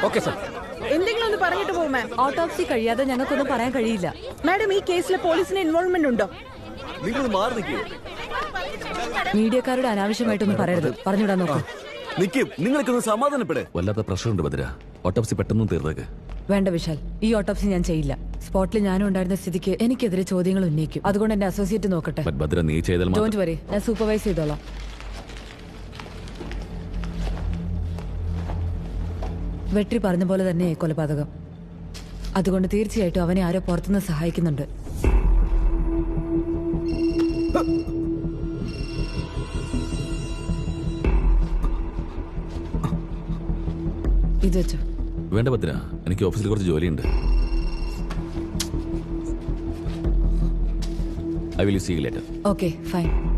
Okay sir. എന്തെങ്കിലും ഒന്ന് പറഞ്ഞിട്ട് പോകും മാം. ഓട്ടോപ്സി കഴിയാതെ ഞങ്ങൾക്കൊന്നും പറയാൻ കഴിയില്ല. മാഡം, ഈ കേസിൽ പോലീസിന് ഇൻവോൾവ്മെന്റ് ഉണ്ടോ? നിങ്ങൾ മാറി നിൽക്കൂ. മീഡിയക്കാരോട് അനാവശ്യമായിട്ടൊന്നും പറയരുത്. പറഞ്ഞുവിടാൻ നോക്കൂ. നിൽക്കും. നിങ്ങൾക്കൊന്ന് സമാധാനപ്പെടേ. വല്ലാത്ത പ്രഷറുണ്ട് ഭദ്ര. ഓട്ടോപ്സി പെട്ടെന്ന് തീർത്തേക്ക്. വേണ്ട വിശാൽ, ഈ ഓട്ടോപ്സി ഞാൻ ചെയ്യില്ല. സ്പോട്ടിൽ ഞാനും ഉണ്ടായിരുന്ന സ്ഥിതിക്ക് എനിക്കെതിരെ ചോദ്യങ്ങൾ ഉന്നയിക്കും. അതുകൊണ്ട് എന്റെ അസോസിയേറ്റ് നോക്കട്ടെ. ഭദ്ര, നീ ചെയ്താൽ ഡോണ്ട് വറി, ഞാൻ സൂപ്പർവൈസ് ചെയ്തോളാം. വെട്രി പറഞ്ഞ പോലെ തന്നെ കൊലപാതകം. അതുകൊണ്ട് തീർച്ചയായിട്ടും അവനെ ആരോ പുറത്തുനിന്ന് സഹായിക്കുന്നുണ്ട്. ഇത് വെച്ചോ. വേണ്ട ഭദ്ര, എനിക്ക് ഓഫീസിൽ കുറച്ച് ജോലിയുണ്ട്. I will see you later. Okay, fine.